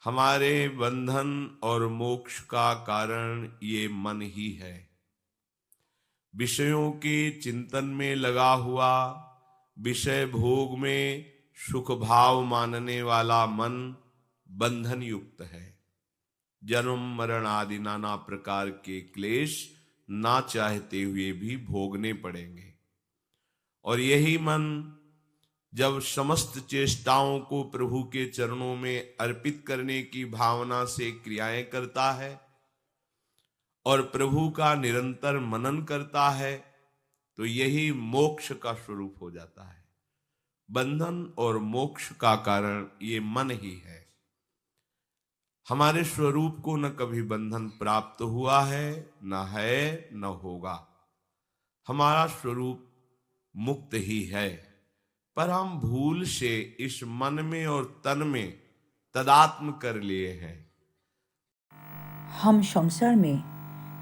हमारे बंधन और मोक्ष का कारण ये मन ही है। विषयों के चिंतन में लगा हुआ, विषय भोग में सुख भाव मानने वाला मन बंधन युक्त है। जन्म मरण आदि नाना प्रकार के क्लेश ना चाहते हुए भी भोगने पड़ेंगे। और यही मन जब समस्त चेष्टाओं को प्रभु के चरणों में अर्पित करने की भावना से क्रियाएं करता है और प्रभु का निरंतर मनन करता है, तो यही मोक्ष का स्वरूप हो जाता है। बंधन और मोक्ष का कारण ये मन ही है। हमारे स्वरूप को न कभी बंधन प्राप्त हुआ है, न है, न होगा। हमारा स्वरूप मुक्त ही है, पर हम भूल से इस मन में और तन में तदात्म कर लिए हैं। हम संसार में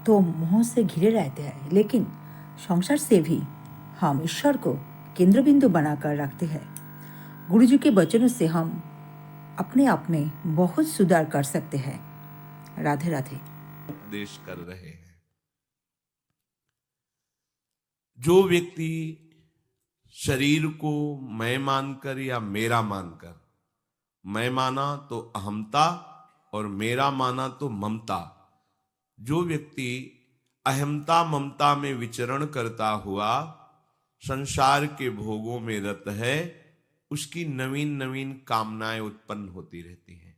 तो मोह से घिरे रहते हैं, लेकिन संसार से भी हम ईश्वर को केंद्र बिंदु बनाकर रखते हैं। गुरु जी के वचनों से हम अपने आप में बहुत सुधार कर सकते हैं। राधे राधे। उपदेश कर रहे हैं। जो व्यक्ति शरीर को मैं मानकर या मेरा मानकर, मैं माना तो अहमता और मेरा माना तो ममता, जो व्यक्ति अहमता ममता में विचरण करता हुआ संसार के भोगों में रत है, उसकी नवीन नवीन कामनाएं उत्पन्न होती रहती हैं।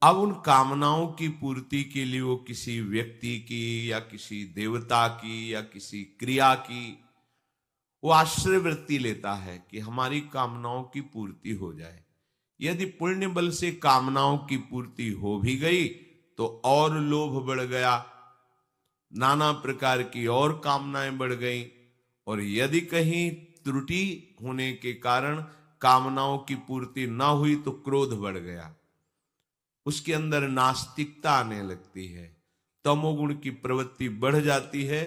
अब उन कामनाओं की पूर्ति के लिए वो किसी व्यक्ति की या किसी देवता की या किसी क्रिया की वो आश्रय वृत्ति लेता है कि हमारी कामनाओं की पूर्ति हो जाए। यदि पुण्य बल से कामनाओं की पूर्ति हो भी गई तो और लोभ बढ़ गया, नाना प्रकार की और कामनाएं बढ़ गई। और यदि कहीं त्रुटि होने के कारण कामनाओं की पूर्ति ना हुई तो क्रोध बढ़ गया, उसके अंदर नास्तिकता आने लगती है, तमोगुण की प्रवृत्ति बढ़ जाती है,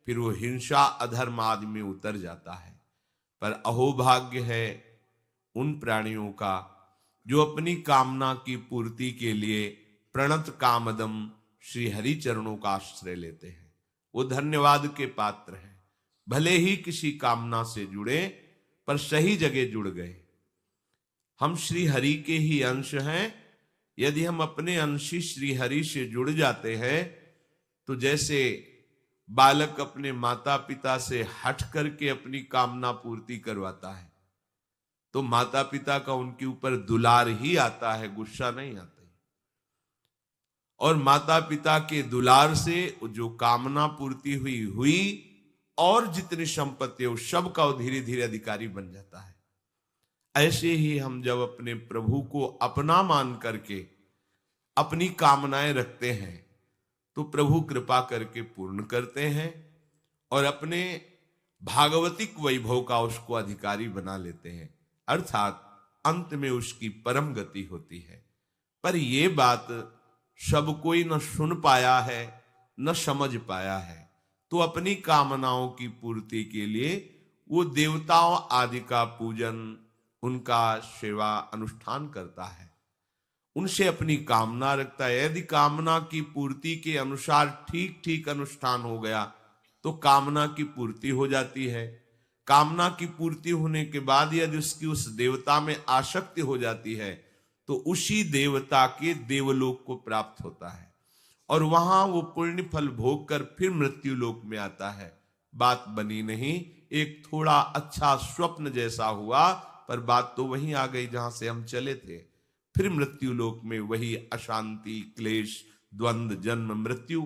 फिर वो हिंसा अधर्म आदि में उतर जाता है। पर अहोभाग्य है उन प्राणियों का जो अपनी कामना की पूर्ति के लिए प्रणत कामदम श्री हरि चरणों का आश्रय लेते हैं। वो धन्यवाद के पात्र हैं। भले ही किसी कामना से जुड़े, पर सही जगह जुड़ गए। हम श्री हरि के ही अंश हैं। यदि हम अपने अंशी श्री हरि से जुड़ जाते हैं तो जैसे बालक अपने माता पिता से हट करके अपनी कामना पूर्ति करवाता है, तो माता पिता का उनके ऊपर दुलार ही आता है, गुस्सा नहीं आता। और माता पिता के दुलार से जो कामना पूर्ति हुई और जितनी संपत्ति है उस सब का धीरे धीरे अधिकारी बन जाता है। ऐसे ही हम जब अपने प्रभु को अपना मान करके अपनी कामनाएं रखते हैं तो प्रभु कृपा करके पूर्ण करते हैं और अपने भागवतिक वैभव का उसको अधिकारी बना लेते हैं, अर्थात अंत में उसकी परम गति होती है। पर यह बात सब कोई न सुन पाया है न समझ पाया है, तो अपनी कामनाओं की पूर्ति के लिए वो देवताओं आदि का पूजन, उनका सेवा अनुष्ठान करता है, उनसे अपनी कामना रखता है। यदि कामना की पूर्ति के अनुसार ठीक ठीक अनुष्ठान हो गया तो कामना की पूर्ति हो जाती है। कामना की पूर्ति होने के बाद यदि उसकी उस देवता में आसक्ति हो जाती है तो उसी देवता के देवलोक को प्राप्त होता है और वहां वो पुण्य फल भोग कर फिर मृत्यु लोक में आता है। बात बनी नहीं, एक थोड़ा अच्छा स्वप्न जैसा हुआ, पर बात तो वहीं आ गई जहां से हम चले थे। फिर मृत्यु लोक में वही अशांति, क्लेश, द्वंद्व, जन्म, मृत्यु।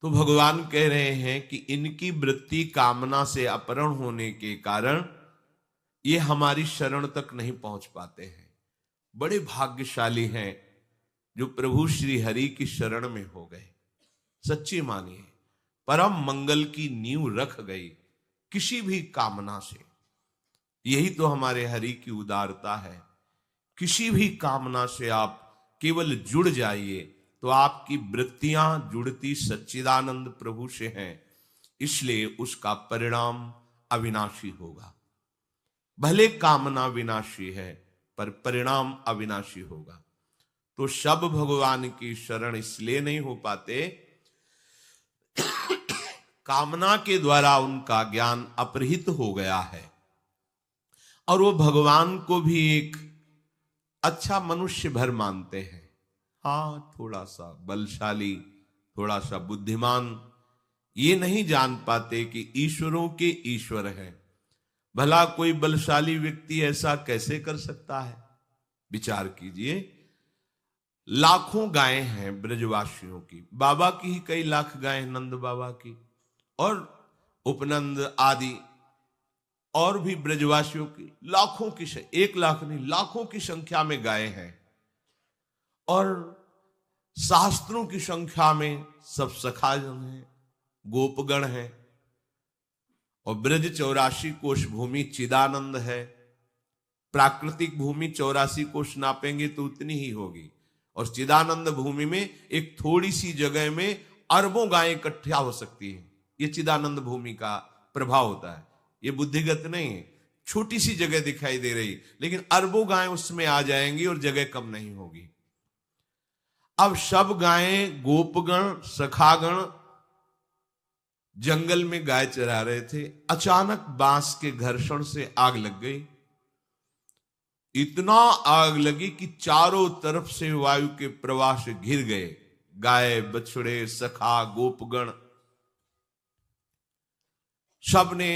तो भगवान कह रहे हैं कि इनकी वृत्ति कामना से अपहरण होने के कारण ये हमारी शरण तक नहीं पहुंच पाते हैं। बड़े भाग्यशाली हैं जो प्रभु श्री हरि की शरण में हो गए। सच्ची मानिए, परम मंगल की नींव रख गई किसी भी कामना से। यही तो हमारे हरि की उदारता है। किसी भी कामना से आप केवल जुड़ जाइए तो आपकी वृत्तियां जुड़ती सच्चिदानंद प्रभु से हैं, इसलिए उसका परिणाम अविनाशी होगा। भले कामना विनाशी है पर परिणाम अविनाशी होगा। तो सब भगवान की शरण इसलिए नहीं हो पाते, कामना के द्वारा उनका ज्ञान अपहृत हो गया है और वो भगवान को भी एक अच्छा मनुष्य भर मानते हैं। हाँ, थोड़ा सा बलशाली, थोड़ा सा बुद्धिमान, ये नहीं जान पाते कि ईश्वरों के ईश्वर हैं। भला कोई बलशाली व्यक्ति ऐसा कैसे कर सकता है? विचार कीजिए, लाखों गायें हैं ब्रजवासियों की, बाबा की ही कई लाख गायें, नंद बाबा की और उपनंद आदि और भी ब्रजवासियों की लाखों की, 1 लाख नहीं, लाखों की संख्या में गायें हैं और शास्त्रों की संख्या में सब सखाजन हैं, गोपगण हैं और ब्रज 84 कोश भूमि चिदानंद है। प्राकृतिक भूमि 84 कोश नापेंगे तो उतनी ही होगी और चिदानंद भूमि में एक थोड़ी सी जगह में अरबों गायें इकट्ठा हो सकती है। ये चिदानंद भूमि का प्रभाव होता है, ये बुद्धिगत नहीं है। छोटी सी जगह दिखाई दे रही लेकिन अरबों गायें उसमें आ जाएंगी और जगह कम नहीं होगी। अब सब गायें, गोपगण, सखागण जंगल में गाय चरा रहे थे। अचानक बांस के घर्षण से आग लग गई। इतना आग लगी कि चारों तरफ से वायु के प्रवाह से घिर गए गाय, बछड़े, सखा, गोपगण। सबने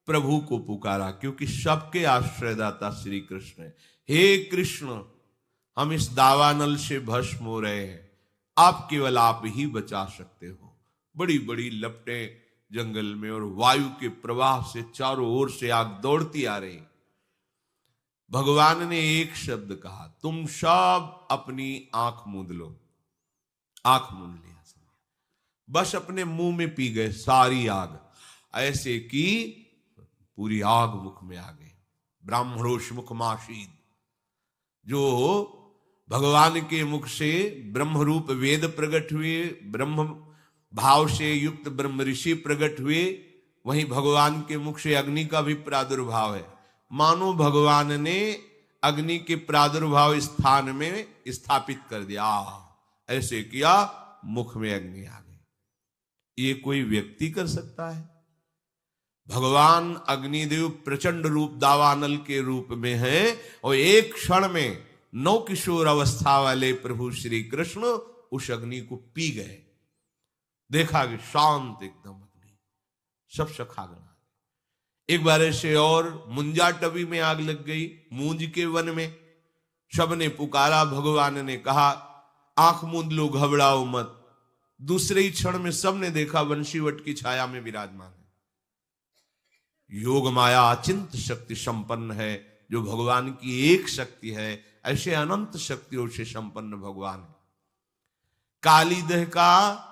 प्रभु को पुकारा क्योंकि सबके आश्रयदाता श्री कृष्ण है। हे कृष्ण, हम इस दावानल से भस्म हो रहे हैं, आप केवल आप ही बचा सकते हो। बड़ी बड़ी लपटें जंगल में और वायु के प्रवाह से चारों ओर से आग दौड़ती आ रही। भगवान ने एक शब्द कहा, तुम सब अपनी आंख मूंद लो। आंख मूंद लिया, बस अपने मुंह में पी गए सारी आग, ऐसे कि पूरी आग मुख में आ गई। ब्राह्मणोष मुखमाशीद, जो भगवान के मुख से ब्रह्म रूप वेद प्रकट हुए, ब्रह्म भाव से युक्त ब्रह्म ऋषि प्रकट हुए, वहीं भगवान के मुख से अग्नि का भी प्रादुर्भाव है। मानो भगवान ने अग्नि के प्रादुर्भाव स्थान में स्थापित कर दिया, ऐसे किया, मुख में अग्नि आ गई। ये कोई व्यक्ति कर सकता है? भगवान अग्निदेव प्रचंड रूप दावानल के रूप में है और एक क्षण में 9 किशोर अवस्था वाले प्रभु श्री कृष्ण उस अग्नि को पी गए। देखा कि शांत एकदम अग्नि, सब सखागण। एक बार ऐसे और मुंजा टवी में आग लग गई, मूंज के वन में। सबने पुकारा, भगवान ने कहा आंख मूंद लो, घबराओ मत। दूसरे ही क्षण में सबने देखा वंशीवट की छाया में विराजमान है। योग माया अचिंत शक्ति संपन्न है, जो भगवान की एक शक्ति है, ऐसे अनंत शक्तियों से संपन्न भगवान है। काली दह का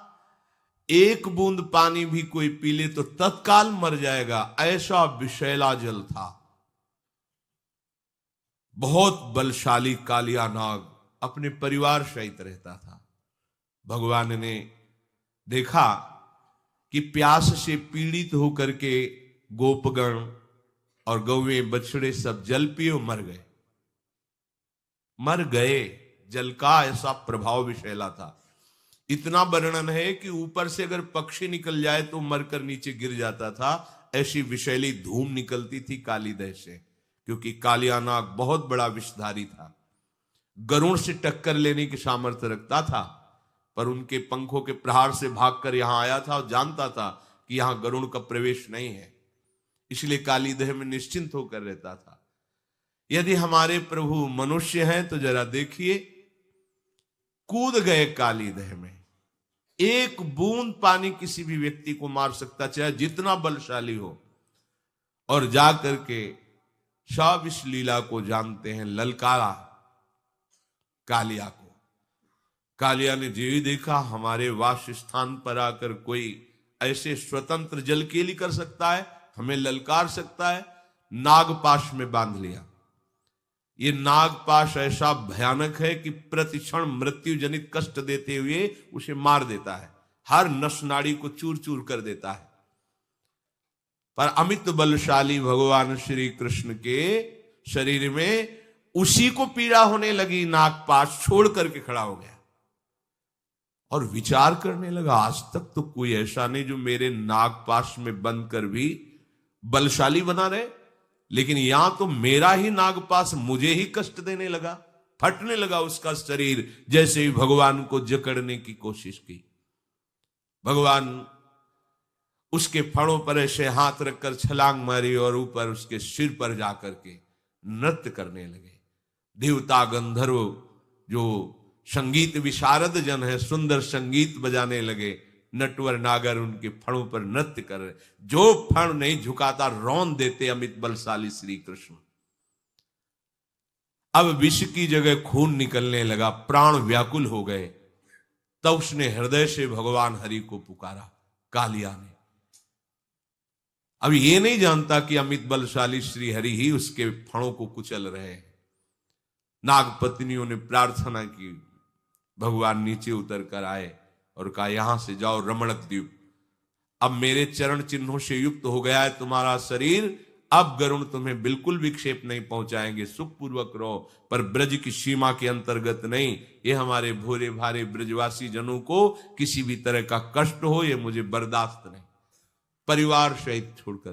एक बूंद पानी भी कोई पी ले तो तत्काल मर जाएगा, ऐसा विषैला जल था। बहुत बलशाली कालिया नाग अपने परिवार सहित रहता था। भगवान ने देखा कि प्यास से पीड़ित होकर के गोपगण और गौवें, बछड़े सब जल पिए मर गए। जल का ऐसा प्रभाव विषैला था। इतना वर्णन है कि ऊपर से अगर पक्षी निकल जाए तो मरकर नीचे गिर जाता था। ऐसी विषैली धूम निकलती थी कालीदह से, क्योंकि कालिया नाग बहुत बड़ा विषधारी था। गरुड़ से टक्कर लेने की सामर्थ्य रखता था, पर उनके पंखों के प्रहार से भागकर यहां आया था और जानता था कि यहां गरुड़ का प्रवेश नहीं है, इसलिए कालीदह में निश्चिंत होकर रहता था। यदि हमारे प्रभु मनुष्य हैं तो जरा देखिए, कूद गए कालीदह में। एक बूंद पानी किसी भी व्यक्ति को मार सकता, चाहे जितना बलशाली हो। और जाकर के सब इस लीला को जानते हैं, ललकारा कालिया को। कालिया ने जो ही देखा, हमारे वास स्थान पर आकर कोई ऐसे स्वतंत्र जलकेली कर सकता है, हमें ललकार सकता है, नागपाश में बांध लिया। ये नागपाश ऐसा भयानक है कि प्रतिक्षण मृत्यु जनित कष्ट देते हुए उसे मार देता है, हर नस नाड़ी को चूर चूर कर देता है। पर अमित बलशाली भगवान श्री कृष्ण के शरीर में उसी को पीड़ा होने लगी, नागपाश छोड़ करके खड़ा हो गया और विचार करने लगा, आज तक तो कोई ऐसा नहीं जो मेरे नागपाश में बंद कर भी बलशाली बना रहे, लेकिन यहां तो मेरा ही नागपाश मुझे ही कष्ट देने लगा। फटने लगा उसका शरीर, जैसे ही भगवान को जकड़ने की कोशिश की। भगवान उसके फणों पर ऐसे हाथ रखकर छलांग मारी और ऊपर उसके सिर पर जाकर के नृत्य करने लगे। देवता गंधर्व जो संगीत विशारद जन है, सुंदर संगीत बजाने लगे। नटवर नागर उनके फणों पर नृत्य कर रहे। जो फण नहीं झुकाता रौंद देते अमित बलशाली श्री कृष्ण। अब विष की जगह खून निकलने लगा, प्राण व्याकुल हो गए। तब उसने हृदय से भगवान हरि को पुकारा, कालिया ने। अब ये नहीं जानता कि अमित बलशाली श्री हरि ही उसके फणों को कुचल रहे हैं। नाग पत्नियों ने प्रार्थना की, भगवान नीचे उतर कर आए और कहा, यहां से जाओ रमणक द्वीप। अब मेरे चरण चिन्हों से युक्त हो गया है तुम्हारा शरीर, अब गरुण तुम्हें बिल्कुल विक्षेप नहीं पहुंचाएंगे, सुखपूर्वक रहो, पर ब्रज की सीमा के अंतर्गत नहीं। ये हमारे भोरे भारे ब्रजवासी जनों को किसी भी तरह का कष्ट हो, ये मुझे बर्दाश्त नहीं। परिवार सहित छोड़कर